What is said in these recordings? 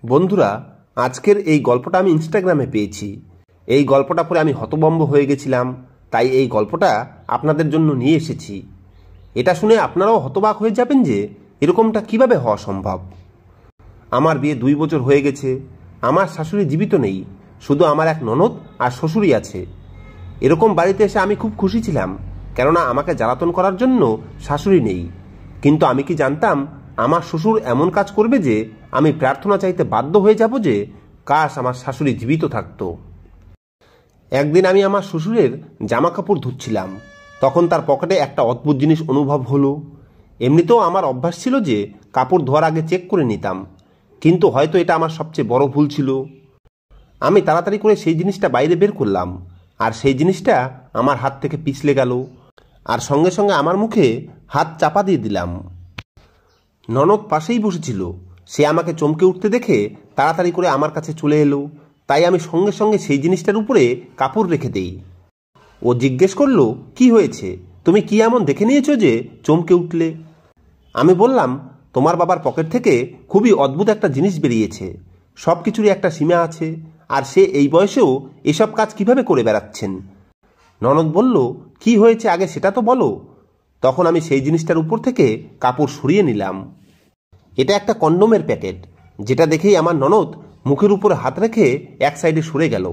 বন্ধুরা, আজকের এই গল্পটা আমি ইনস্টাগ্রামে পেয়েছি। এই গল্পটা পড়ে আমি হতভম্ব হয়ে গেছিলাম, তাই এই গল্পটা আপনাদের জন্য নিয়ে এসেছি। এটা শুনে আপনারাও হতবাক হয়ে যাবেন যে এরকমটা কিভাবে হওয়া সম্ভব। আমার বিয়ে 2 বছর হয়ে গেছে। আমার শাশুড়ি জীবিত নেই, শুধু আমার এক ননদ আর শ্বশুরই আছে। এরকম বাড়িতে এসে আমি খুব খুশি ছিলাম, কেননা আমাকে জ্বালাতন করার জন্য শাশুড়ি নেই। কিন্তু আমি কি জানতাম আমার শ্বশুর এমন কাজ করবে যে আমি প্রার্থনা চাইতে বাধ্য হয়ে যাব যে কাশ আমার শাশুড়ি জীবিত থাকতো। একদিন আমি আমার শ্বশুরের জামা কাপড় ধুচ্ছিলাম, তখন তার পকেটে একটা অদ্ভুত জিনিস অনুভব হলো। এমনিতেও আমার অভ্যাস ছিল যে কাপড় ধোয়ার আগে চেক করে নিতাম, কিন্তু হয়তো এটা আমার সবচেয়ে বড় ভুল ছিল। আমি তাড়াতাড়ি করে সেই জিনিসটা বাইরে বের করলাম, আর সেই জিনিসটা আমার হাত থেকে পিছলে গেল, আর সঙ্গে সঙ্গে আমার মুখে হাত চাপা দিয়ে দিলাম। ননদ পাশেই বসেছিল, সে আমাকে চমকে উঠতে দেখে তাড়াতাড়ি করে আমার কাছে চলে এলো, তাই আমি সঙ্গে সঙ্গে সেই জিনিসটার উপরে কাপড় রেখে দেই। ও জিজ্ঞেস করলো, কি হয়েছে, তুমি কি এমন দেখে নিয়েছো যে চমকে উঠলে? আমি বললাম, তোমার বাবার পকেট থেকে খুবই অদ্ভুত একটা জিনিস বেরিয়েছে। সব কিছুরই একটা সীমা আছে, আর সে এই বয়সেও এসব কাজ কিভাবে করে বেড়াচ্ছেন। ননদ বলল, কি হয়েছে আগে সেটা তো বলো। তখন আমি সেই জিনিসটার উপর থেকে কাপড় সরিয়ে নিলাম। এটা একটা কন্ডোমের প্যাকেট, যেটা দেখেই আমার ননদ মুখের উপরে হাত রেখে এক সাইডে সরে গেল।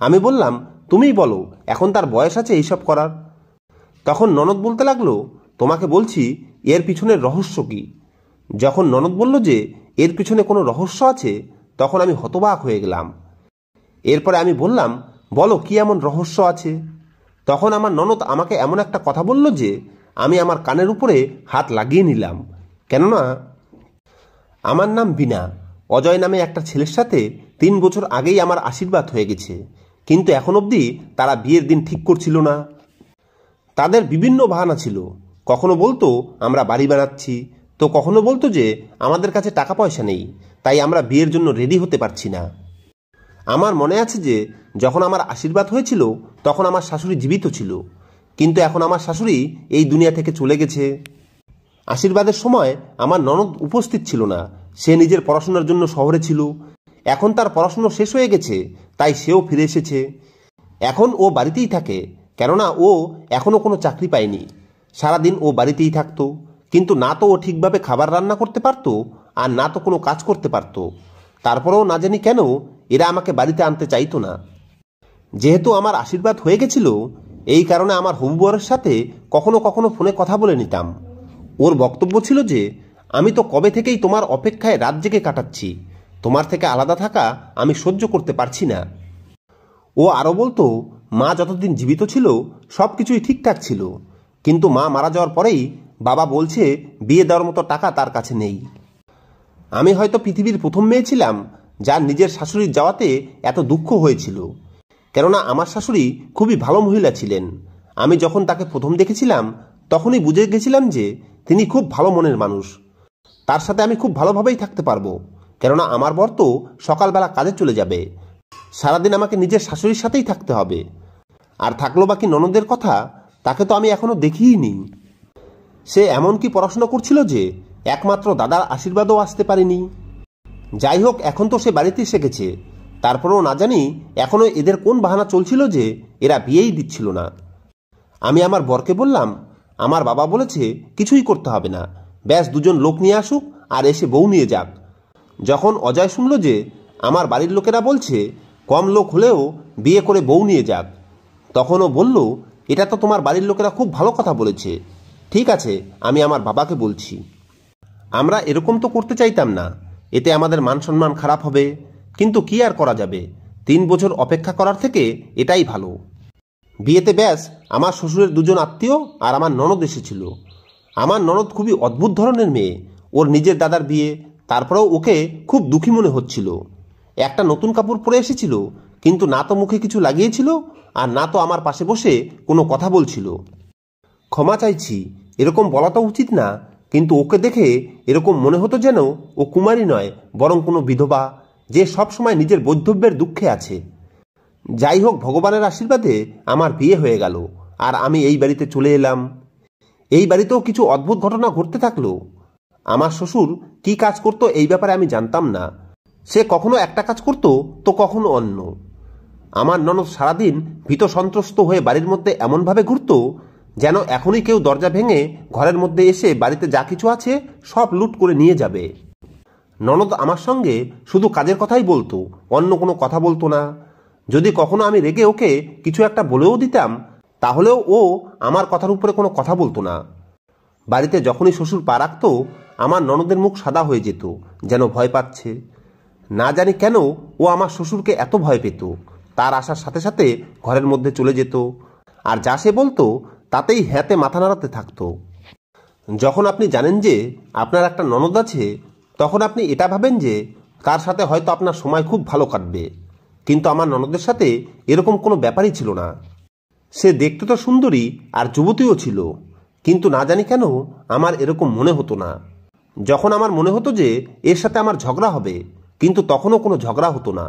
আমি বললাম, তুমিই বলো, এখন তার বয়স আছে এইসব করার। তখন ননদ বলতে লাগলো, তোমাকে বলছি এর পিছনের রহস্য কি। যখন ননদ বলল যে এর পিছনে কোনো রহস্য আছে, তখন আমি হতবাক হয়ে গেলাম। এরপরে আমি বললাম, বলো কি এমন রহস্য আছে। তখন আমার ননদ আমাকে এমন একটা কথা বলল যে আমি আমার কানের উপরে হাত লাগিয়ে নিলাম, কেননা আমার নাম বিনা। অজয় নামে একটা ছেলের সাথে 3 বছর আগেই আমার আশীর্বাদ হয়ে গেছে, কিন্তু এখন অবধি তারা বিয়ের দিন ঠিক করছিল না। তাদের বিভিন্ন বাহানা ছিল। কখনো বলতো আমরা বাড়ি বানাচ্ছি, তো কখনো বলতো যে আমাদের কাছে টাকা পয়সা নেই, তাই আমরা বিয়ের জন্য রেডি হতে পারছি না। আমার মনে আছে যে যখন আমার আশীর্বাদ হয়েছিল তখন আমার শাশুড়ি জীবিত ছিল, কিন্তু এখন আমার শাশুড়ি এই দুনিয়া থেকে চলে গেছে। আশীর্বাদের সময় আমার ননদ উপস্থিত ছিল না, সে নিজের পড়াশোনার জন্য শহরে ছিল। এখন তার পড়াশোনা শেষ হয়ে গেছে, তাই সেও ফিরে এসেছে। এখন ও বাড়িতেই থাকে, কেননা ও এখনও কোনো চাকরি পায়নি। সারাদিন ও বাড়িতেই থাকতো, কিন্তু না তো ও ঠিকভাবে খাবার রান্না করতে পারতো, আর না তো কোনো কাজ করতে পারতো। তারপরেও না জানি কেন এরা আমাকে বাড়িতে আনতে চাইতো না। যেহেতু আমার আশীর্বাদ হয়ে গেছিল, এই কারণে আমার হবু বরের সাথে কখনো কখনো ফোনে কথা বলে নিতাম। ওর বক্তব্য ছিল যে আমি তো কবে থেকেই তোমার অপেক্ষায় রাত জেগে কাটাচ্ছি, তোমার থেকে আলাদা থাকা আমি সহ্য করতে পারছি না। ও আরও বলতো, মা যতদিন জীবিত ছিল সব কিছুই ঠিকঠাক ছিল, কিন্তু মা মারা যাওয়ার পরেই বাবা বলছে বিয়ে দেওয়ার মতো টাকা তার কাছে নেই। আমি হয়তো পৃথিবীর প্রথম মেয়ে ছিলাম যার নিজের শাশুড়ির যাওয়াতে এত দুঃখ হয়েছিল, কেননা আমার শাশুড়ি খুবই ভালো মহিলা ছিলেন। আমি যখন তাকে প্রথম দেখেছিলাম তখনই বুঝে গেছিলাম যে তিনি খুব ভালো মনের মানুষ। তার সাথে আমি খুব ভালোভাবেই থাকতে পারবো, কেননা আমার বর তো সকালবেলা কাজে চলে যাবে, সারাদিন আমাকে নিজের শাশুড়ির সাথেই থাকতে হবে। আর থাকলো বাকি ননদের কথা, তাকে তো আমি এখনো দেখিইনি। সে এমনকি পড়াশোনা করছিল যে একমাত্র দাদার আশীর্বাদও আসতে পারেনি। যাই হোক, এখন তো সে বাড়িতে এসে গেছে, তারপরেও না জানি এখনো এদের কোন বাহানা চলছিল যে এরা বিয়েই দিচ্ছিল না। আমি আমার বরকে বললাম, আমার বাবা বলেছে কিছুই করতে হবে না, ব্যাস 2জন লোক নিয়ে আসুক আর এসে বউ নিয়ে যাক। যখন অজয় শুনল যে আমার বাড়ির লোকেরা বলছে কম লোক হলেও বিয়ে করে বউ নিয়ে যাক, তখনও বলল, এটা তো তোমার বাড়ির লোকেরা খুব ভালো কথা বলেছে, ঠিক আছে আমি আমার বাবাকে বলছি। আমরা এরকম তো করতে চাইতাম না, এতে আমাদের মান সম্মান খারাপ হবে, কিন্তু কি আর করা যাবে, 3 বছর অপেক্ষা করার থেকে এটাই ভালো। বিয়েতে ব্যাস আমার শ্বশুরের 2জন আত্মীয় আর আমার ননদ এসেছিল। আমার ননদ খুবই অদ্ভুত ধরনের মেয়ে, ওর নিজের দাদার বিয়ে, তারপরেও ওকে খুব দুঃখী মনে হচ্ছিল। একটা নতুন কাপড় পরে এসেছিল, কিন্তু না তো মুখে কিছু লাগিয়েছিল আর না তো আমার পাশে বসে কোনো কথা বলছিল। ক্ষমা চাইছি, এরকম বলা তো উচিত না, কিন্তু ওকে দেখে এরকম মনে হতো যেন ও কুমারী নয়, বরং কোনো বিধবা, যে সবসময় নিজের বৈধব্যের দুঃখে আছে। যাই হোক, ভগবানের আশীর্বাদে আমার বিয়ে হয়ে গেল, আর আমি এই বাড়িতে চলে এলাম। এই বাড়িতেও কিছু অদ্ভুত ঘটনা ঘটতে থাকলো। আমার শ্বশুর কি কাজ করতো এই ব্যাপারে আমি জানতাম না, সে কখনো একটা কাজ করত তো কখনো অন্য। আমার ননদ সারাদিন ভীত সন্ত্রস্ত হয়ে বাড়ির মধ্যে এমনভাবে ঘুরত যেন এখনই কেউ দরজা ভেঙে ঘরের মধ্যে এসে বাড়িতে যা কিছু আছে সব লুট করে নিয়ে যাবে। ননদ আমার সঙ্গে শুধু কাজের কথাই বলতো, অন্য কোনো কথা বলতো না। যদি কখনো আমি রেগে ওকে কিছু একটা বলেও দিতাম তাহলেও ও আমার কথার উপরে কোনো কথা বলতো না। বাড়িতে যখনই শ্বশুর পা রাখত আমার ননদের মুখ সাদা হয়ে যেত, যেন ভয় পাচ্ছে। না জানি কেন ও আমার শ্বশুরকে এত ভয় পেত। তার আসার সাথে সাথে ঘরের মধ্যে চলে যেত, আর যা সে বলতো তাতেই হ্যাঁতে মাথা নাড়াতে থাকতো। যখন আপনি জানেন যে আপনার একটা ননদ আছে তখন আপনি এটা ভাবেন যে তার সাথে হয়তো আপনার সময় খুব ভালো কাটবে, কিন্তু আমার ননদের সাথে এরকম কোনো ব্যাপারই ছিল না। সে দেখতে তো সুন্দরী আর যুবতীও ছিল, কিন্তু না জানি কেন আমার এরকম মনে হতো না। যখন আমার মনে হতো যে এর সাথে আমার ঝগড়া হবে, কিন্তু তখনও কোনো ঝগড়া হতো না।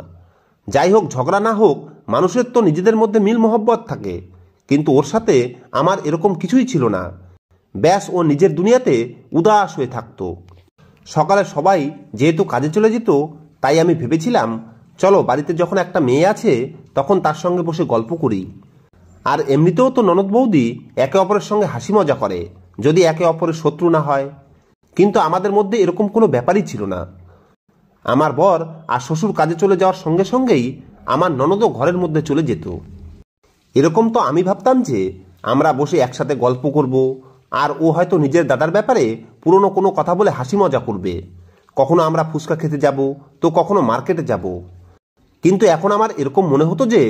যাই হোক, ঝগড়া না হোক, মানুষের তো নিজেদের মধ্যে মিল মোহব্বত থাকে, কিন্তু ওর সাথে আমার এরকম কিছুই ছিল না। ব্যাস ও নিজের দুনিয়াতে উদাস হয়ে থাকতো। সকালে সবাই যেহেতু কাজে চলে যেত, তাই আমি ভেবেছিলাম চলো বাড়িতে যখন একটা মেয়ে আছে তখন তার সঙ্গে বসে গল্প করি। আর এমনিতেও তো ননদ বৌদি একে অপরের সঙ্গে হাসি মজা করে, যদি একে অপরের শত্রু না হয়। কিন্তু আমাদের মধ্যে এরকম কোনো ব্যাপারই ছিল না। আমার বর আর শ্বশুর কাজে চলে যাওয়ার সঙ্গে সঙ্গেই আমার ননদও ঘরের মধ্যে চলে যেত। এরকম তো আমি ভাবতাম যে আমরা বসে একসাথে গল্প করব, আর ও হয়তো নিজের দাদার ব্যাপারে পুরনো কোনো কথা বলে হাসি মজা করবে। কখনো আমরা ফুচকা খেতে যাব, তো কখনো মার্কেটে যাব। কিন্তু এখন আমার এরকম মনে হতো যে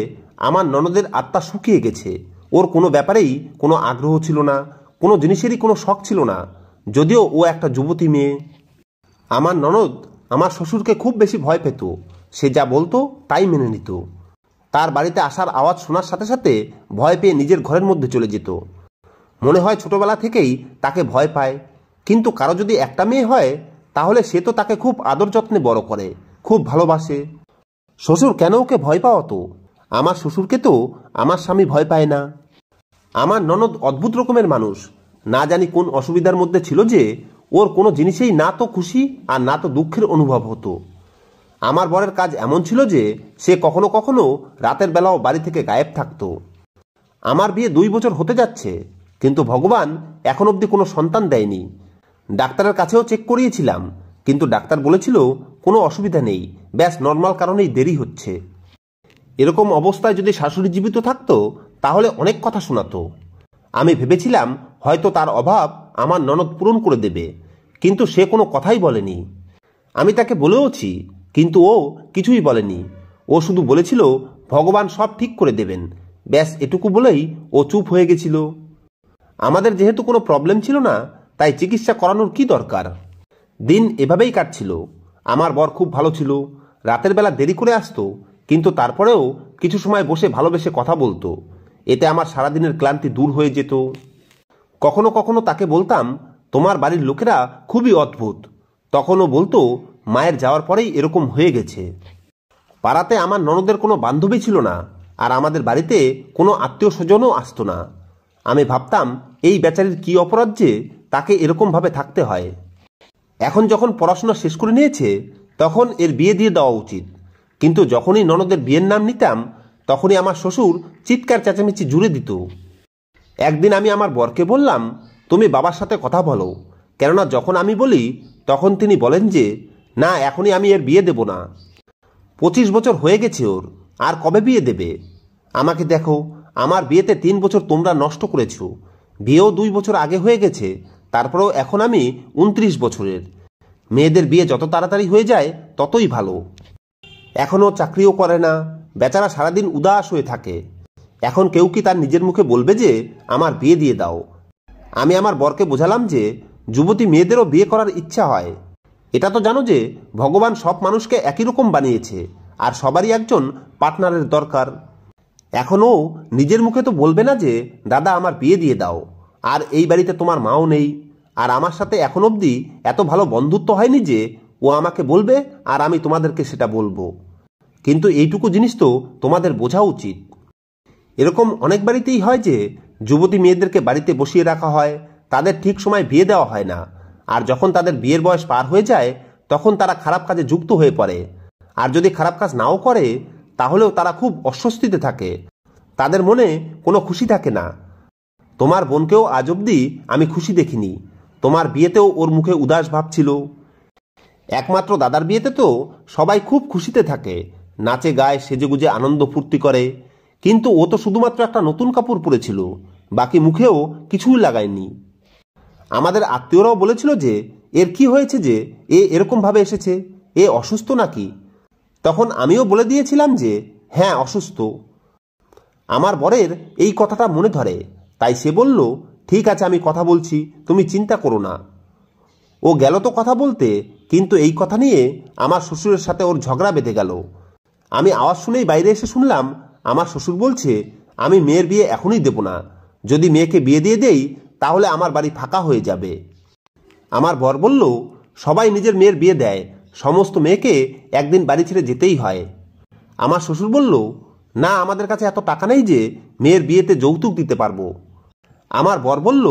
আমার ননদের আত্মা শুকিয়ে গেছে। ওর কোনো ব্যাপারেই কোনো আগ্রহ ছিল না, কোনো জিনিসেরই কোনো শখ ছিল না, যদিও ও একটা যুবতী মেয়ে। আমার ননদ আমার শ্বশুরকে খুব বেশি ভয় পেত। সে যা বলতো তাই মেনে নিত। তার বাড়িতে আসার আওয়াজ শোনার সাথে সাথে ভয় পেয়ে নিজের ঘরের মধ্যে চলে যেত। মনে হয় ছোটবেলা থেকেই তাকে ভয় পায়। কিন্তু কারো যদি একটা মেয়ে হয় তাহলে সে তো তাকে খুব আদর যত্নে বড় করে, খুব ভালোবাসে। শ্বশুর কেন ওকে ভয় পাওয়াতো? আমার শ্বশুরকে তো আমার স্বামী ভয় পায় না। আমার ননদ অদ্ভুত রকমের মানুষ। না জানি কোন অসুবিধার মধ্যে ছিল যে ওর কোনো জিনিসেই না তো খুশি আর না তো দুঃখের অনুভব হতো। আমার বরের কাজ এমন ছিল যে সে কখনো কখনো রাতের বেলাও বাড়ি থেকে গায়েব থাকতো। আমার বিয়ে 2 বছর হতে যাচ্ছে, কিন্তু ভগবান এখন অবধি কোনো সন্তান দেয়নি। ডাক্তারের কাছেও চেক করিয়েছিলাম, কিন্তু ডাক্তার বলেছিল কোনো অসুবিধা নেই, ব্যাস নর্মাল কারণেই দেরি হচ্ছে। এরকম অবস্থায় যদি শাশুড়ি জীবিত থাকতো তাহলে অনেক কথা শোনাতো। আমি ভেবেছিলাম হয়তো তার অভাব আমার ননদ পূরণ করে দেবে, কিন্তু সে কোনো কথাই বলেনি। আমি তাকে বলেওছি, কিন্তু ও কিছুই বলেনি। ও শুধু বলেছিল ভগবান সব ঠিক করে দেবেন, ব্যাস এটুকু বলেই ও চুপ হয়ে গেছিল। আমাদের যেহেতু কোনো প্রবলেম ছিল না, তাই চিকিৎসা করানোর কি দরকার। দিন এভাবেই কাটছিল। আমার বর খুব ভালো ছিল, রাতের বেলা দেরি করে আসতো, কিন্তু তারপরেও কিছু সময় বসে ভালোবেসে কথা বলতো। এতে আমার সারাদিনের ক্লান্তি দূর হয়ে যেত। কখনো কখনো তাকে বলতাম তোমার বাড়ির লোকেরা খুবই অদ্ভুত। তখনও বলতো মায়ের যাওয়ার পরেই এরকম হয়ে গেছে। পাড়াতে আমার ননদের কোনো বান্ধবী ছিল না, আর আমাদের বাড়িতে কোনো আত্মীয় স্বজনও আসতো না। আমি ভাবতাম এই বেচারির কি অপরাধ যে তাকে এরকমভাবে থাকতে হয়। এখন যখন পড়াশোনা শেষ করে নিয়েছে তখন এর বিয়ে দিয়ে দেওয়া উচিত, কিন্তু যখনই ননদের বিয়ের নাম নিতাম তখনই আমার শ্বশুর চিৎকার চেঁচামেচি জুড়ে দিত। একদিন আমি আমার বরকে বললাম তুমি বাবার সাথে কথা বলো, কেননা যখন আমি বলি তখন তিনি বলেন যে না, এখনই আমি এর বিয়ে দেব না। 25 বছর হয়ে গেছে ওর, আর কবে বিয়ে দেবে? আমাকে দেখো, আমার বিয়েতে 3 বছর তোমরা নষ্ট করেছ। বিয়েও 2 বছর আগে হয়ে গেছে, তারপরেও এখন আমি 29 বছরের। মেয়েদের বিয়ে যত তাড়াতাড়ি হয়ে যায় ততই ভালো। এখনও চাকরিও করে না, বেচারা সারাদিন উদাস হয়ে থাকে। এখন কেউ কি তার নিজের মুখে বলবে যে আমার বিয়ে দিয়ে দাও? আমি আমার বরকে বোঝালাম যে যুবতী মেয়েদেরও বিয়ে করার ইচ্ছা হয়। এটা তো জানো যে ভগবান সব মানুষকে একই রকম বানিয়েছে, আর সবারই একজন পার্টনারের দরকার। এখনও নিজের মুখে তো বলবে না যে দাদা আমার বিয়ে দিয়ে দাও, আর এই বাড়িতে তোমার মাও নেই, আর আমার সাথে এখন অবধি এত ভালো বন্ধুত্ব হয়নি যে ও আমাকে বলবে আর আমি তোমাদেরকে সেটা বলবো। কিন্তু এইটুকু জিনিস তো তোমাদের বোঝা উচিত। এরকম অনেক বাড়িতেই হয় যে যুবতী মেয়েদেরকে বাড়িতে বসিয়ে রাখা হয়, তাদের ঠিক সময় বিয়ে দেওয়া হয় না, আর যখন তাদের বিয়ের বয়স পার হয়ে যায় তখন তারা খারাপ কাজে যুক্ত হয়ে পড়ে। আর যদি খারাপ কাজ নাও করে তাহলেও তারা খুব অস্বস্তিতে থাকে, তাদের মনে কোনো খুশি থাকে না। তোমার বোনকেও আজ অবধি আমি খুশি দেখিনি। তোমার বিয়েতেও ওর মুখে উদাস ভাব ছিল। একমাত্র দাদার বিয়েতে তো সবাই খুব খুশিতে থাকে, নাচে গায়ে সেজেগুজে আনন্দ ফুর্তি করে, কিন্তু ও তো শুধুমাত্র একটা নতুন কাপড় পরেছিল, বাকি মুখেও কিছুই লাগায়নি। আমাদের আত্মীয়রাও বলেছিল যে এর কি হয়েছে যে এ এরকমভাবে এসেছে, এ অসুস্থ নাকি? তখন আমিও বলে দিয়েছিলাম যে হ্যাঁ অসুস্থ। আমার বরের এই কথাটা মনে ধরে, তাই সে বলল, ঠিক আছে আমি কথা বলছি, তুমি চিন্তা করো না। ও গেল তো কথা বলতে, কিন্তু এই কথা নিয়ে আমার শ্বশুরের সাথে ওর ঝগড়া বেঁধে গেল। আমি আওয়াজ শুনেই বাইরে এসে শুনলাম আমার শ্বশুর বলছে, আমি মেয়ের বিয়ে এখনই দেব না, যদি মেয়েকে বিয়ে দিয়ে দেই তাহলে আমার বাড়ি ফাঁকা হয়ে যাবে। আমার বর বলল, সবাই নিজের মেয়ের বিয়ে দেয়, সমস্ত মেয়েকে একদিন বাড়ি ছেড়ে যেতেই হয়। আমার শ্বশুর বলল, না আমাদের কাছে এত টাকা নেই যে মেয়ের বিয়েতে যৌতুক দিতে পারবো। আমার বর বলল,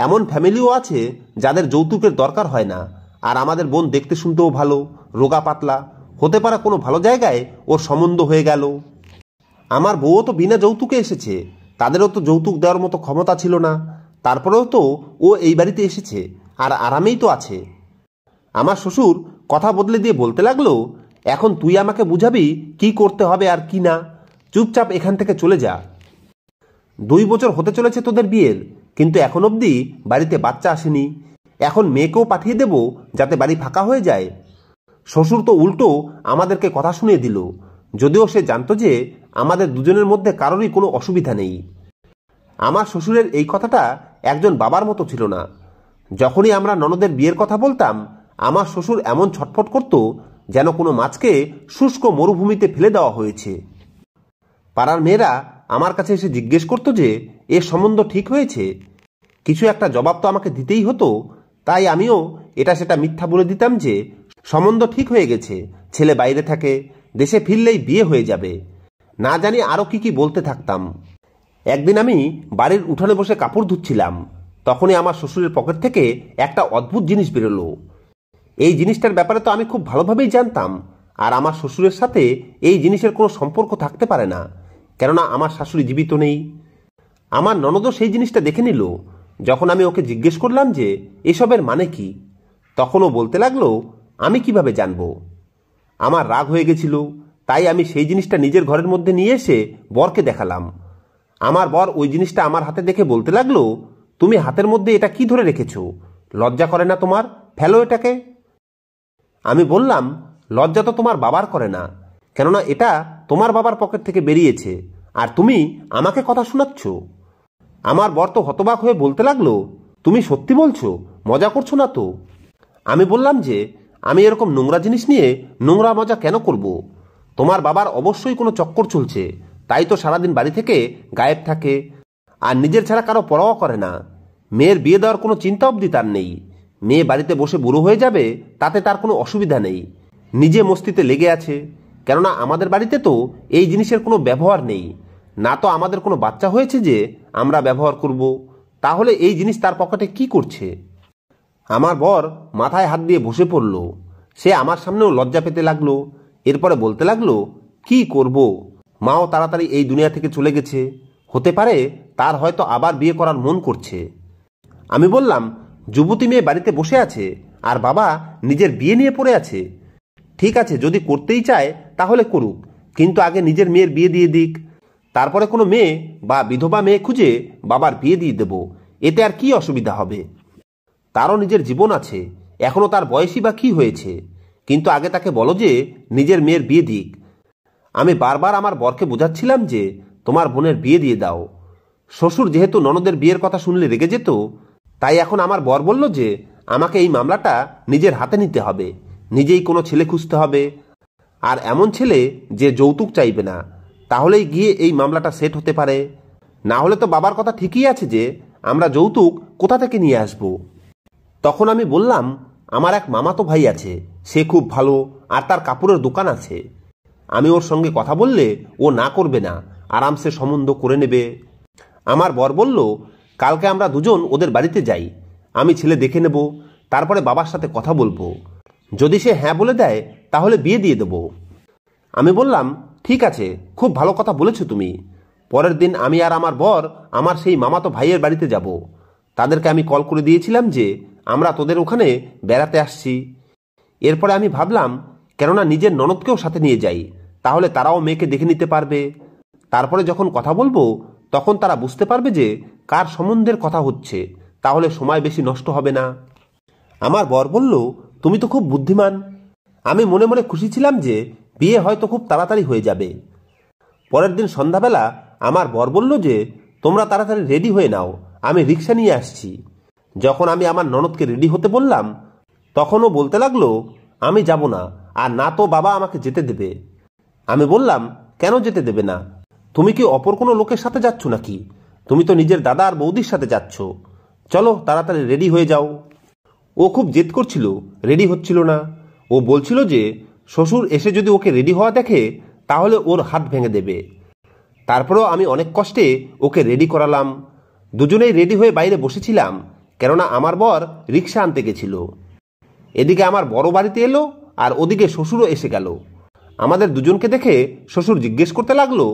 এমন ফ্যামিলিও আছে যাদের যৌতুকের দরকার হয় না, আর আমাদের বোন দেখতে শুনতেও ভালো, রোগা পাতলা, হতে পারে কোনো ভালো জায়গায় ওর সম্বন্ধ হয়ে গেল। আমার বউও তো বিনা যৌতুকে এসেছে, তাদেরও তো যৌতুক দেওয়ার মতো ক্ষমতা ছিল না, তারপরেও তো ও এই বাড়িতে এসেছে আর আরামেই তো আছে। আমার শ্বশুর কথা বদলে দিয়ে বলতে লাগলো, এখন তুই আমাকে বুঝাবি কি করতে হবে আর কি না, চুপচাপ এখান থেকে চলে যা। 2 বছর হতে চলেছে তোদের বিয়ের, কিন্তু এখন অবধি বাড়িতে বাচ্চা আসেনি, এখন মেয়েকেও পাঠিয়ে দেব যাতে বাড়ি ফাঁকা হয়ে যায়। শ্বশুর তো উল্টো আমাদেরকে কথা শুনিয়ে দিল, যদিও সে জানতো যে আমাদের দুজনের মধ্যে কারোরই কোনো অসুবিধা নেই। আমার শ্বশুরের এই কথাটা একজন বাবার মতো ছিল না। যখনই আমরা ননদের বিয়ের কথা বলতাম, আমার শ্বশুর এমন ছটফট করত যেন কোনো মাছকে শুষ্ক মরুভূমিতে ফেলে দেওয়া হয়েছে। পাড়ার মেয়েরা আমার কাছে এসে জিজ্ঞেস করতো যে এর সম্বন্ধ ঠিক হয়েছে, কিছু একটা জবাব তো আমাকে দিতেই হতো। তাই আমিও এটা সেটা মিথ্যা বলে দিতাম যে সম্বন্ধ ঠিক হয়ে গেছে, ছেলে বাইরে থাকে, দেশে ফিরলেই বিয়ে হয়ে যাবে, না জানি আরও কি কি বলতে থাকতাম। একদিন আমি বাড়ির উঠানে বসে কাপড় ধুচ্ছিলাম, তখনই আমার শ্বশুরের পকেট থেকে একটা অদ্ভুত জিনিস বেরোলো। এই জিনিসটার ব্যাপারে তো আমি খুব ভালোভাবেই জানতাম, আর আমার শ্বশুরের সাথে এই জিনিসের কোনো সম্পর্ক থাকতে পারে না, কেননা আমার শাশুড়ি জীবিত নেই। আমার ননদও সেই জিনিসটা দেখে নিল। যখন আমি ওকে জিজ্ঞেস করলাম যে এসবের মানে কি, তখন ও বলতে লাগলো, আমি কিভাবে জানবো। আমার রাগ হয়ে গেছিল, তাই আমি সেই জিনিসটা নিজের ঘরের মধ্যে নিয়ে এসে বরকে দেখালাম। আমার বর ওই জিনিসটা আমার হাতে দেখে বলতে লাগলো, তুমি হাতের মধ্যে এটা কি ধরে রেখেছো, লজ্জা করে না তোমার, ফেলো এটাকে। আমি বললাম, লজ্জা তো তোমার বাবার করে না, কেননা এটা তোমার বাবার পকেট থেকে বেরিয়েছে, আর তুমি আমাকে কথা শোনাচ্ছ। আমার বর তো হতবাক হয়ে বলতে লাগলো, তুমি সত্যি বলছো, মজা করছো না তো? আমি বললাম যে আমি এরকম নোংরা জিনিস নিয়ে নোংরা মজা কেন করব, তোমার বাবার অবশ্যই কোনো চক্কর চলছে, তাই তো সারাদিন বাড়ি থেকে গায়েব থাকে, আর নিজের ছাড়া কারো পরোয়া করে না। মেয়ের বিয়ে দেওয়ার কোনো চিন্তা অবধি তার নেই, মেয়ে বাড়িতে বসে বুড়ো হয়ে যাবে তাতে তার কোনো অসুবিধা নেই, নিজে মস্তিতে লেগে আছে। কেননা আমাদের বাড়িতে তো এই জিনিসের কোনো ব্যবহার নেই, না তো আমাদের কোনো বাচ্চা হয়েছে যে আমরা ব্যবহার করব, তাহলে এই জিনিস তার পকেটে কি করছে? আমার বর মাথায় হাত দিয়ে বসে পড়ল, সে আমার সামনেও লজ্জা পেতে লাগলো। এরপরে বলতে লাগলো, কি করব, মাও তাড়াতাড়ি এই দুনিয়া থেকে চলে গেছে, হতে পারে তার হয়তো আবার বিয়ে করার মন করছে। আমি বললাম, যুবতী মেয়ে বাড়িতে বসে আছে আর বাবা নিজের বিয়ে নিয়ে পড়ে আছে, ঠিক আছে যদি করতেই চায় তাহলে করুক, কিন্তু আগে নিজের মেয়ের বিয়ে দিয়ে দিক, তারপরে কোনো মেয়ে বা বিধবা মেয়ে খুঁজে বাবার বিয়ে দিয়ে দেব, এতে আর কি অসুবিধা হবে? তারও নিজের জীবন আছে, এখনও তার বয়সই বা কি হয়েছে, কিন্তু আগে তাকে বলো যে নিজের মেয়ের বিয়ে দিক। আমি বারবার আমার বরকে বোঝাচ্ছিলাম যে তোমার বোনের বিয়ে দিয়ে দাও। শ্বশুর যেহেতু ননদের বিয়ের কথা শুনলে রেগে যেত, তাই এখন আমার বর বলল যে আমাকে এই মামলাটা নিজের হাতে নিতে হবে, নিজেই কোনো ছেলে খুঁজতে হবে, আর এমন ছেলে যে যৌতুক চাইবে না, তাহলেই গিয়ে এই মামলাটা সেট হতে পারে। না হলে তো বাবার কথা ঠিকই আছে যে আমরা যৌতুক কোথা থেকে নিয়ে আসব। তখন আমি বললাম, আমার এক মামাতো ভাই আছে, সে খুব ভালো, আর তার কাপড়ের দোকান আছে, আমি ওর সঙ্গে কথা বললে ও না করবে না, আরামসে সম্বন্ধ করে নেবে। আমার বর বলল, কালকে আমরা দুজন ওদের বাড়িতে যাই, আমি ছেলে দেখে নেব, তারপরে বাবার সাথে কথা বলবো, যদি সে হ্যাঁ বলে দেয় তাহলে বিয়ে দিয়ে দেব। আমি বললাম, ঠিক আছে, খুব ভালো কথা বলেছো তুমি। পরের দিন আমি আর আমার বর আমার সেই মামাতো ভাইয়ের বাড়িতে যাব। তাদেরকে আমি কল করে দিয়েছিলাম যে আমরা তোদের ওখানে বেড়াতে আসছি। এরপরে আমি ভাবলাম, কেননা নিজের ননদকেও সাথে নিয়ে যাই, তাহলে তারাও মেয়েকে দেখে নিতে পারবে। তারপরে যখন কথা বলবো তখন তারা বুঝতে পারবে যে কার সম্বন্ধের কথা হচ্ছে, তাহলে সময় বেশি নষ্ট হবে না। আমার বর বলল, তুমি তো খুব বুদ্ধিমান। আমি মনে মনে খুশি ছিলাম যে বিয়ে হয়তো খুব তাড়াতাড়ি হয়ে যাবে। পরের দিন সন্ধ্যাবেলা আমার বর বলল যে তোমরা তাড়াতাড়ি রেডি হয়ে নাও, আমি রিক্সা নিয়ে আসছি। যখন আমি আমার ননদকে রেডি হতে বললাম তখনও বলতে লাগলো, আমি যাব না, আর না তো বাবা আমাকে যেতে দেবে। আমি বললাম, কেন যেতে দেবে না? তুমি কি অপর কোনো লোকের সাথে যাচ্ছ নাকি? তুমি তো নিজের দাদা আর বৌদির সাথে যাচ্ছ। চলো তাড়াতাড়ি রেডি হয়ে যাও। ও খুব জেদ করছিল, রেডি হচ্ছিল না। ও বলছিল যে শ্বশুর এসে যদি ওকে রেডি হওয়া দেখে তাহলে ওর হাত ভেঙে দেবে। তারপরেও আমি অনেক কষ্টে ওকে রেডি করালাম। দুজনেই রেডি হয়ে বাইরে বসেছিলাম, কেননা আমার বর রিক্সা আনতে গেছিল। এদিকে আমার বড় বাড়িতে এলো আর ওদিকে শ্বশুরও এসে গেল। আমাদের দুজনকে দেখে শ্বশুর জিজ্ঞেস করতে লাগলো,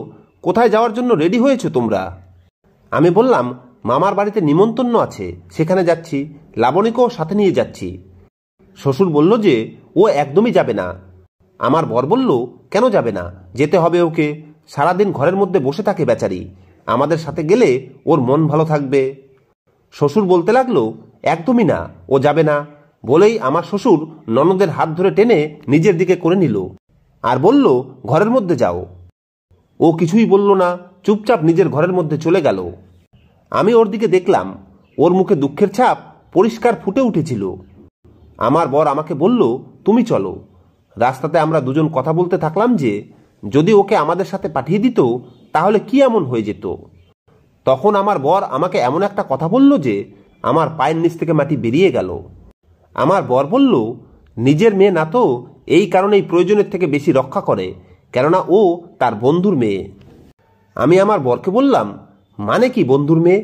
কোথায় যাওয়ার জন্য রেডি হয়েছো তোমরা? আমি বললাম, মামার বাড়িতে নিমন্ত্রণ আছে, সেখানে যাচ্ছি, লাবণীকেও সাথে নিয়ে যাচ্ছি। শ্বশুর বলল যে ও একদমই যাবে না। আমার বর বলল, কেন যাবে না? যেতে হবে ওকে। সারাদিন ঘরের মধ্যে বসে থাকে বেচারি, আমাদের সাথে গেলে ওর মন ভালো থাকবে। শ্বশুর বলতে লাগলো, একদমই না, ও যাবে না। বলেই আমার শ্বশুর ননদের হাত ধরে টেনে নিজের দিকে করে নিল আর বলল, ঘরের মধ্যে যাও। ও কিছুই বলল না, চুপচাপ নিজের ঘরের মধ্যে চলে গেল। আমি ওর দিকে দেখলাম, ওর মুখে দুঃখের ছাপ পরিষ্কার ফুটে উঠেছিল। আমার বর আমাকে বলল, তুমি চলো। রাস্তাতে আমরা দুজন কথা বলতে থাকলাম যে যদি ওকে আমাদের সাথে পাঠিয়ে দিত তাহলে কি এমন হয়ে যেত। তখন আমার বর আমাকে এমন একটা কথা বলল যে আমার পায়ের নিচ থেকে মাটি বেরিয়ে গেল। আমার বর বলল, নিজের মেয়ে না তো, এই কারণেই প্রয়োজনের থেকে বেশি রক্ষা করে, কেননা ও তার বন্ধুর মেয়ে। আমি আমার বরকে বললাম, মানে কি বন্ধুর মেয়ে?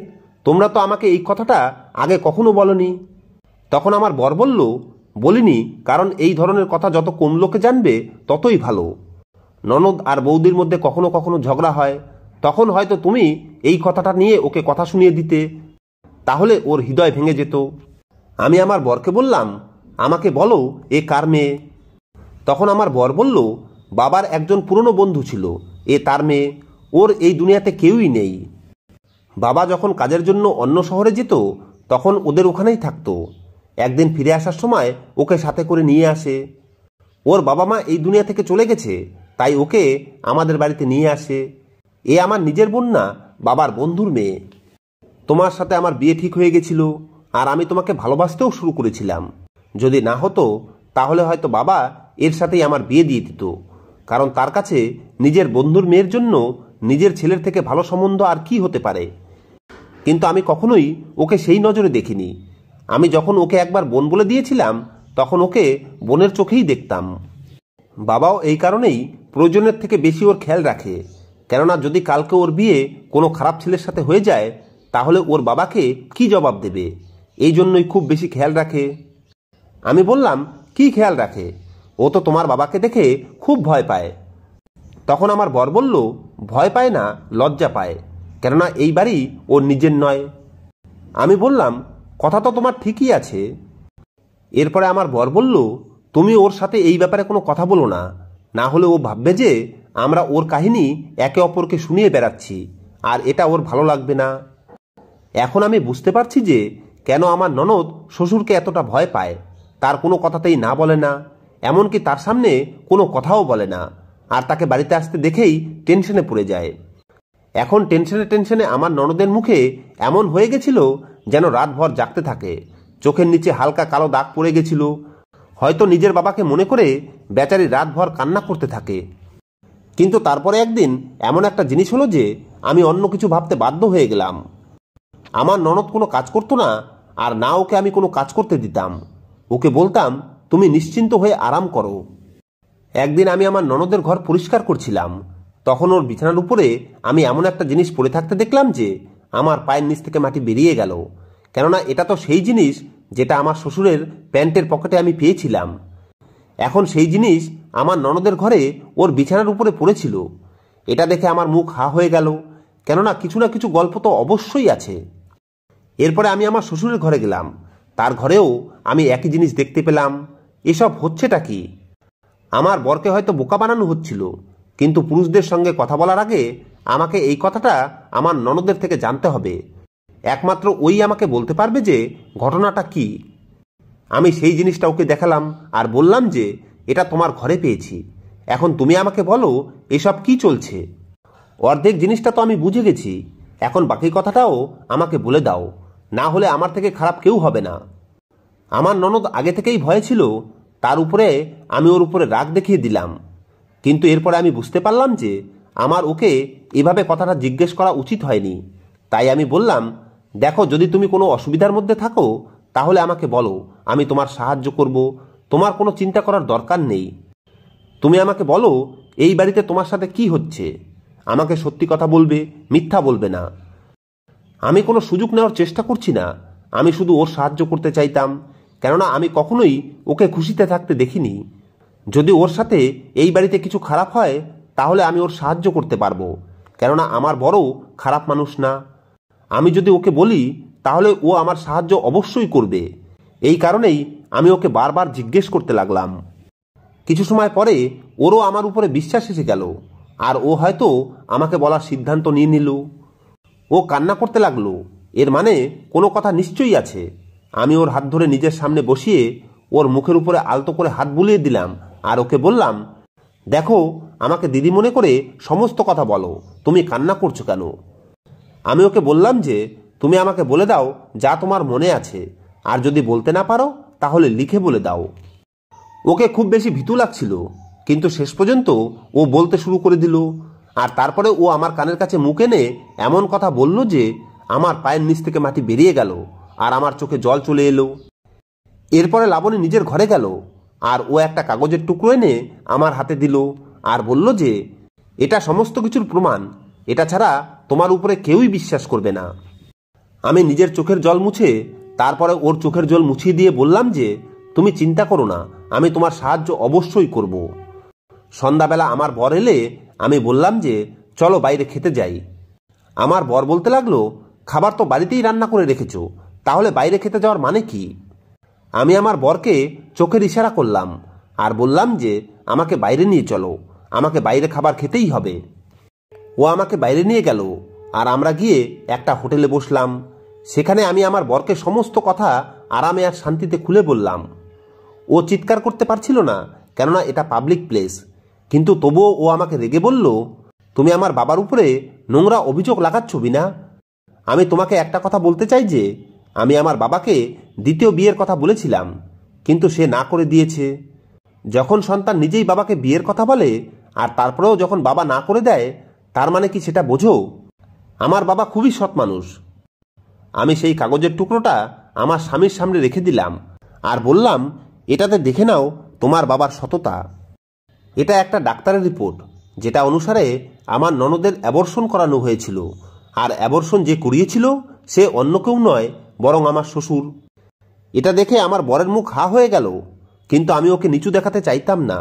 তোমরা তো আমাকে এই কথাটা আগে কখনো বলনি। তখন আমার বর বলল, বলিনি, কারণ এই ধরনের কথা যত কম লোকে জানবে ততই ভালো। ননদ আর বৌদির মধ্যে কখনো কখনো ঝগড়া হয়, তখন হয়তো তুমি এই কথাটা নিয়ে ওকে কথা শুনিয়ে দিতে, তাহলে ওর হৃদয় ভেঙে যেত। আমি আমার বরকে বললাম, আমাকে বলো এ কার মেয়ে? তখন আমার বর বলল, বাবার একজন পুরনো বন্ধু ছিল, এ তার মেয়ে, ওর এই দুনিয়াতে কেউই নেই। বাবা যখন কাজের জন্য অন্য শহরে যেত তখন ওদের ওখানেই থাকতো। একদিন ফিরে আসার সময় ওকে সাথে করে নিয়ে আসে। ওর বাবা মা এই দুনিয়া থেকে চলে গেছে, তাই ওকে আমাদের বাড়িতে নিয়ে আসে। এ আমার নিজের বোন না, বাবার বন্ধুর মেয়ে। তোমার সাথে আমার বিয়ে ঠিক হয়ে গেছিল, আর আমি তোমাকে ভালোবাসতেও শুরু করেছিলাম। যদি না হতো তাহলে হয়তো বাবা এর সাথেই আমার বিয়ে দিয়ে দিত, কারণ তার কাছে নিজের বন্ধুর মেয়ের জন্য নিজের ছেলের থেকে ভালো সম্বন্ধ আর কি হতে পারে। কিন্তু আমি কখনোই ওকে সেই নজরে দেখিনি। আমি যখন ওকে একবার বোন বলে দিয়েছিলাম তখন ওকে বোনের চোখেই দেখতাম। বাবাও এই কারণেই প্রয়োজনের থেকে বেশি ওর খেয়াল রাখে, কেননা যদি কালকে ওর বিয়ে কোনো খারাপ ছেলের সাথে হয়ে যায় তাহলে ওর বাবাকে কি জবাব দেবে, এই জন্যই খুব বেশি খেয়াল রাখে। আমি বললাম, কি খেয়াল রাখে? ও তো তোমার বাবাকে দেখে খুব ভয় পায়। তখন আমার বর বলল, ভয় পায় না, লজ্জা পায়, কেননা এই বাড়ি ওর নিজের নয়। আমি বললাম, কথা তো তোমার ঠিকই আছে। এরপরে আমার বর বলল, তুমি ওর সাথে এই ব্যাপারে কোনো কথা বলো না, না হলে ও ভাববে যে আমরা ওর কাহিনী একে অপরকে শুনিয়ে বেড়াচ্ছি, আর এটা ওর ভালো লাগবে না। এখন আমি বুঝতে পারছি যে কেন আমার ননদ শ্বশুরকে এতটা ভয় পায়। তার কোনো কথাতেই না বলে না, এমনকি তার সামনে কোনো কথাও বলে না, আর তাকে বাড়িতে আসতে দেখেই টেনশনে পড়ে যায়। এখন টেনশনে টেনশনে আমার ননদের মুখে এমন হয়ে গেছিল যেন রাতভর জাগতে থাকে, চোখের নিচে হালকা কালো দাগ পড়ে গেছিল। হয়তো নিজের বাবাকে মনে করে বেচারি রাতভর কান্না করতে থাকে। কিন্তু তারপরে একদিন এমন একটা জিনিস হলো যে আমি অন্য কিছু ভাবতে বাধ্য হয়ে গেলাম। আমার ননদ কোনো কাজ করতো না, আর না ওকে আমি কোনো কাজ করতে দিতাম। ওকে বলতাম, তুমি নিশ্চিন্ত হয়ে আরাম করো। একদিন আমি আমার ননদের ঘর পরিষ্কার করছিলাম, তখন ওর বিছানার উপরে আমি এমন একটা জিনিস পড়ে থাকতে দেখলাম যে আমার পায়ের নিচ থেকে মাটি বেরিয়ে গেল, কেননা এটা তো সেই জিনিস যেটা আমার শ্বশুরের প্যান্টের পকেটে আমি পেয়েছিলাম। এখন সেই জিনিস আমার ননদের ঘরে ওর বিছানার উপরে পড়েছিল। এটা দেখে আমার মুখ হা হয়ে গেল, কেননা কিছু না কিছু গল্প তো অবশ্যই আছে। এরপরে আমি আমার শ্বশুরের ঘরে গেলাম, তার ঘরেও আমি একই জিনিস দেখতে পেলাম। এসব হচ্ছেটা কি? আমার বরকে হয়তো বোকা বানানো হচ্ছিল, কিন্তু পুরুষদের সঙ্গে কথা বলার আগে আমাকে এই কথাটা আমার ননদের থেকে জানতে হবে। একমাত্র ওই আমাকে বলতে পারবে যে ঘটনাটা কি। আমি সেই জিনিসটা ওকে দেখালাম আর বললাম যে এটা তোমার ঘরে পেয়েছি, এখন তুমি আমাকে বলো এসব কি চলছে। অর্ধেক জিনিসটা তো আমি বুঝে গেছি, এখন বাকি কথাটাও আমাকে বলে দাও, না হলে আমার থেকে খারাপ কেউ হবে না। আমার ননদ আগে থেকেই ভয় ছিল, তার উপরে আমি ওর উপরে রাগ দেখিয়ে দিলাম। কিন্তু এরপরে আমি বুঝতে পারলাম যে আমার ওকে এভাবে কথাটা জিজ্ঞেস করা উচিত হয়নি। তাই আমি বললাম, দেখো, যদি তুমি কোনো অসুবিধার মধ্যে থাকো তাহলে আমাকে বলো, আমি তোমার সাহায্য করব, তোমার কোনো চিন্তা করার দরকার নেই। তুমি আমাকে বলো এই বাড়িতে তোমার সাথে কি হচ্ছে, আমাকে সত্যি কথা বলবে, মিথ্যা বলবে না। আমি কোনো সুযোগ নেওয়ার চেষ্টা করছি না, আমি শুধু ওর সাহায্য করতে চাইতাম, কেননা আমি কখনোই ওকে খুশিতে থাকতে দেখিনি। যদি ওর সাথে এই বাড়িতে কিছু খারাপ হয় তাহলে আমি ওর সাহায্য করতে পারবো, কেননা আমার বড় খারাপ মানুষ না। আমি যদি ওকে বলি তাহলে ও আমার সাহায্য অবশ্যই করবে। এই কারণেই আমি ওকে বারবার জিজ্ঞেস করতে লাগলাম। কিছু সময় পরে ওরও আমার উপরে বিশ্বাস এসে গেল, আর ও হয়তো আমাকে বলার সিদ্ধান্ত নিয়ে নিল। ও কান্না করতে লাগলো, এর মানে কোনো কথা নিশ্চয়ই আছে। আমি ওর হাত ধরে নিজের সামনে বসিয়ে ওর মুখের উপরে আলতো করে হাত বুলিয়ে দিলাম আর ওকে বললাম, দেখো, আমাকে দিদি মনে করে সমস্ত কথা বলো, তুমি কান্না করছো কেন? আমি ওকে বললাম যে তুমি আমাকে বলে দাও যা তোমার মনে আছে, আর যদি বলতে না পারো তাহলে লিখে বলে দাও। ওকে খুব বেশি ভীতু লাগছিল, কিন্তু শেষ পর্যন্ত ও বলতে শুরু করে দিল। আর তারপরে ও আমার কানের কাছে মুখ এনে এমন কথা বলল যে আমার পায়ের নিচ থেকে মাটি বেরিয়ে গেল আর আমার চোখে জল চলে এলো। এরপরে লাবণী নিজের ঘরে গেল আর ও একটা কাগজের টুকরো এনে আমার হাতে দিল আর বলল যে এটা সমস্ত কিছুর প্রমাণ, এটা ছাড়া তোমার উপরে কেউই বিশ্বাস করবে না। আমি নিজের চোখের জল মুছে তারপরে ওর চোখের জল মুছিয়ে দিয়ে বললাম যে তুমি চিন্তা করো না, আমি তোমার সাহায্য অবশ্যই করব। সন্ধ্যাবেলা আমার বর এলে আমি বললাম যে চলো বাইরে খেতে যাই। আমার বর বলতে লাগলো, খাবার তো বাড়িতেই রান্না করে রেখেছো, তাহলে বাইরে খেতে যাওয়ার মানে কি? আমি আমার বরকে চোখের ইশারা করলাম আর বললাম যে আমাকে বাইরে নিয়ে চলো, আমাকে বাইরে খাবার খেতেই হবে। ও আমাকে বাইরে নিয়ে গেল আর আমরা গিয়ে একটা হোটেলে বসলাম। সেখানে আমি আমার বরকে সমস্ত কথা আরামে আর শান্তিতে খুলে বললাম। ও চিৎকার করতে পারছিল না, কেননা এটা পাবলিক প্লেস, কিন্তু তবুও ও আমাকে রেগে বলল, তুমি আমার বাবার উপরে নোংরা অভিযোগ লাগাচ্ছ বিনা। আমি তোমাকে একটা কথা বলতে চাই যে আমি আমার বাবাকে দ্বিতীয় বিয়ের কথা বলেছিলাম, কিন্তু সে না করে দিয়েছে। যখন সন্তান নিজেই বাবাকে বিয়ের কথা বলে আর তারপরেও যখন বাবা না করে দেয়, তার মানে কি সেটা বোঝো? আমার বাবা খুবই সৎ মানুষ। আমি সেই কাগজের টুকরোটা আমার স্বামীর সামনে রেখে দিলাম আর বললাম, এটাতে দেখে নাও তোমার বাবার সততা। এটা একটা ডাক্তারের রিপোর্ট, যেটা অনুসারে আমার ননদের অ্যাবর্শন করানো হয়েছিল, আর অ্যাবর্শন যে করিয়েছিল সে অন্য কেউ নয় বরং আমার শ্বশুর। এটা দেখে আমার বরের মুখ হা হয়ে গেল, কিন্তু আমি ওকে নিচু দেখাতে চাইতাম না।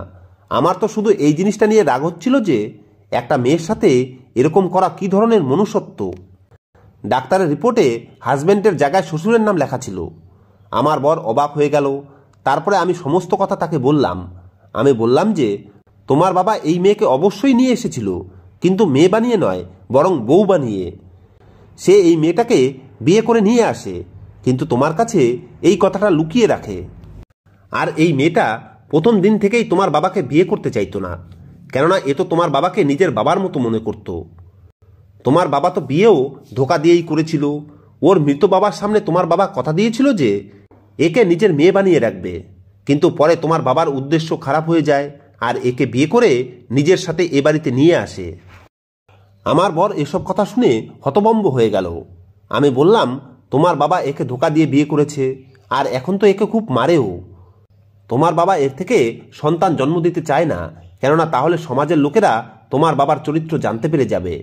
আমার তো শুধু এই জিনিসটা নিয়ে রাগ হচ্ছিল যে একটা মেয়ের সাথে এরকম করা কি ধরনের মনুষ্যত্ব। ডাক্তারের রিপোর্টে হাজব্যান্ডের জায়গায় শ্বশুরের নাম লেখা ছিল। আমার বর অবাক হয়ে গেল। তারপরে আমি সমস্ত কথা তাকে বললাম। আমি বললাম যে তোমার বাবা এই মেয়েকে অবশ্যই নিয়ে এসেছিল, কিন্তু মেয়ে বানিয়ে নয় বরং বউ বানিয়ে। সে এই মেয়েটাকে বিয়ে করে নিয়ে আসে, কিন্তু তোমার কাছে এই কথাটা লুকিয়ে রাখে। আর এই মেয়েটা প্রথম দিন থেকেই তোমার বাবাকে বিয়ে করতে চাইতো না, কেননা এ তো তোমার বাবাকে নিজের বাবার মতো মনে করত। তোমার বাবা তো বিয়েও ধোকা দিয়েই করেছিল। ওর মৃত বাবার সামনে তোমার বাবা কথা দিয়েছিল যে একে নিজের মেয়ে বানিয়ে রাখবে, কিন্তু পরে তোমার বাবার উদ্দেশ্য খারাপ হয়ে যায় আর একে বিয়ে করে নিজের সাথে এ বাড়িতে নিয়ে আসে। আমার বর এসব কথা শুনে হতভম্ব হয়ে গেল। আমি বললাম, তোমার বাবা একে ধোকা দিয়ে বিয়ে করেছে, আর এখন তো একে খুব মারেও। তোমার বাবা এর থেকে সন্তান জন্ম দিতে চায় না, কেননা তাহলে সমাজের লোকেরা তোমার বাবার চরিত্র জানতে পেরে যাবে।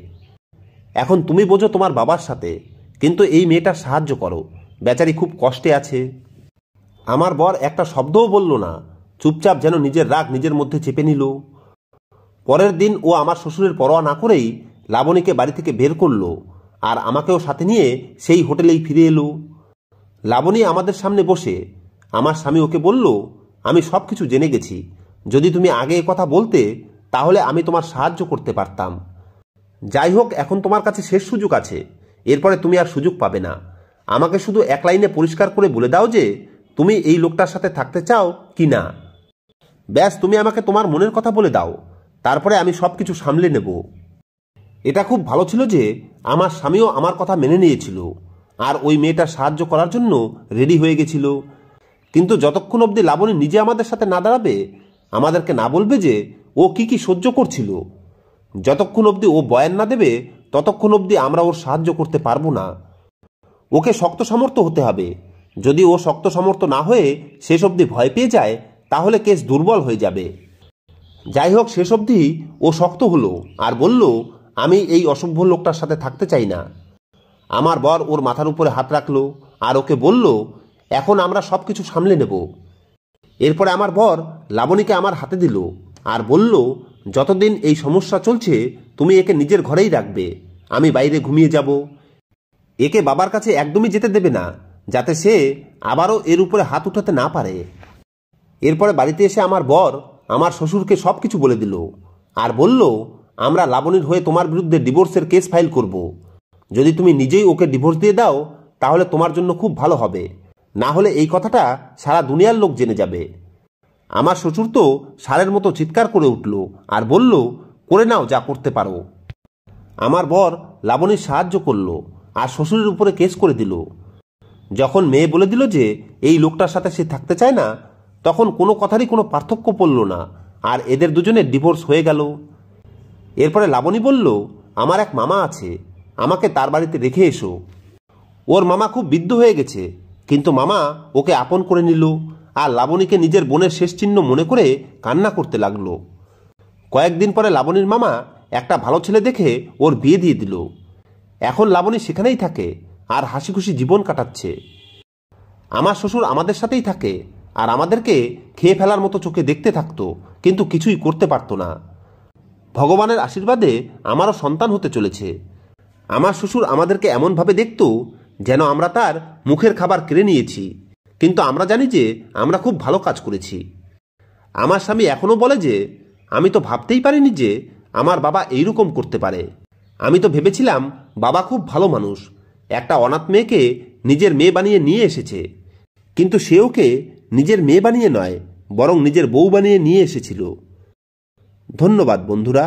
এখন তুমি বোঝো তোমার বাবার সাথে, কিন্তু এই মেয়েটার সাহায্য করো, বেচারি খুব কষ্টে আছে। আমার বর একটা শব্দও বলল না, চুপচাপ যেন নিজের রাগ নিজের মধ্যে চেপে নিল। পরের দিন ও আমার শ্বশুরের পরোয়া না করেই লাবণীকে বাড়ি থেকে বের করলো আর আমাকেও সাথে নিয়ে সেই হোটেলেই ফিরে এলো। লাবণী আমাদের সামনে বসে আমার স্বামী ওকে বলল, আমি সব কিছু জেনে গেছি, যদি তুমি আগে কথা বলতে তাহলে আমি তোমার সাহায্য করতে পারতাম। যাই হোক, এখন তোমার কাছে শেষ সুযোগ আছে, এরপরে তুমি আর সুযোগ পাবে না। আমাকে শুধু এক লাইনে পরিষ্কার করে বলে দাও যে তুমি এই লোকটার সাথে থাকতে চাও কি না। ব্যাস, তুমি আমাকে তোমার মনের কথা বলে দাও, তারপরে আমি সব কিছু সামলে নেব। এটা খুব ভালো ছিল যে আমার স্বামীও আমার কথা মেনে নিয়েছিল আর ওই মেয়েটার সাহায্য করার জন্য রেডি হয়ে গেছিল। কিন্তু যতক্ষণ অবধি লাবণী নিজে আমাদের সাথে না দাঁড়াবে, আমাদেরকে না বলবে যে ও কি কি সহ্য করছিল, যতক্ষণ অবধি ও বয়ান না দেবে ততক্ষণ অবধি আমরা ওর সাহায্য করতে পারবো না। ওকে শক্ত সামর্থ্য হতে হবে। যদি ও শক্ত সামর্থ্য না হয়ে শেষ অবধি ভয় পেয়ে যায় তাহলে কেস দুর্বল হয়ে যাবে। যাই হোক, শেষ অবধি ও শক্ত হলো আর বলল, আমি এই অসভ্য লোকটার সাথে থাকতে চাই না। আমার বর ওর মাথার উপরে হাত রাখলো আর ওকে বলল, এখন আমরা সব কিছু সামলে নেব। এরপরে আমার বর লাবণীকে আমার হাতে দিল আর বলল, যতদিন এই সমস্যা চলছে তুমি একে নিজের ঘরেই রাখবে, আমি বাইরে ঘুমিয়ে যাব। একে বাবার কাছে একদমই যেতে দেবে না, যাতে সে আবারও এর উপরে হাত উঠাতে না পারে। এরপরে বাড়িতে এসে আমার বর আমার শ্বশুরকে সব কিছু বলে দিল আর বলল, আমরা লাবণীর হয়ে তোমার বিরুদ্ধে ডিভোর্সের কেস ফাইল করব। যদি তুমি নিজেই ওকে ডিভোর্স দিয়ে দাও তাহলে তোমার জন্য খুব ভালো হবে, না হলে এই কথাটা সারা দুনিয়ার লোক জেনে যাবে। আমার শ্বশুর তো ষাঁড়ের মতো চিৎকার করে উঠল আর বলল, করে নাও যা করতে পারো। আমার বর লাবণীর সাহায্য করল আর শ্বশুরের উপরে কেস করে দিল। যখন মেয়ে বলে দিল যে এই লোকটার সাথে সে থাকতে চায় না, তখন কোনো কথারই কোনো পার্থক্য পড়ল না আর এদের দুজনের ডিভোর্স হয়ে গেল। এরপরে লাবণী বলল, আমার এক মামা আছে, আমাকে তার বাড়িতে রেখে এসো। ওর মামা খুব বৃদ্ধ হয়ে গেছে, কিন্তু মামা ওকে আপন করে নিল আর লাবণীকে নিজের বোনের শেষ চিহ্ন মনে করে কান্না করতে লাগলো। কয়েকদিন পরে লাবণীর মামা একটা ভালো ছেলে দেখে ওর বিয়ে দিয়ে দিল। এখন লাবণী সেখানেই থাকে আর হাসি খুশি জীবন কাটাচ্ছে। আমার শ্বশুর আমাদের সাথেই থাকে আর আমাদেরকে খেয়ে ফেলার মতো চোখে দেখতে থাকতো, কিন্তু কিছুই করতে পারত না। ভগবানের আশীর্বাদে আমারও সন্তান হতে চলেছে। আমার শ্বশুর আমাদেরকে এমনভাবে দেখত যেন আমরা তার মুখের খাবার কেড়ে নিয়েছি, কিন্তু আমরা জানি যে আমরা খুব ভালো কাজ করেছি। আমার স্বামী এখনও বলে যে আমি তো ভাবতেই পারিনি যে আমার বাবা এইরকম করতে পারে। আমি তো ভেবেছিলাম বাবা খুব ভালো মানুষ, একটা অনাথ মেয়েকে নিজের মেয়ে বানিয়ে নিয়ে এসেছে, কিন্তু সে ওকে নিজের মেয়ে বানিয়ে নয় বরং নিজের বউ বানিয়ে নিয়ে এসেছিল। ধন্যবাদ বন্ধুরা।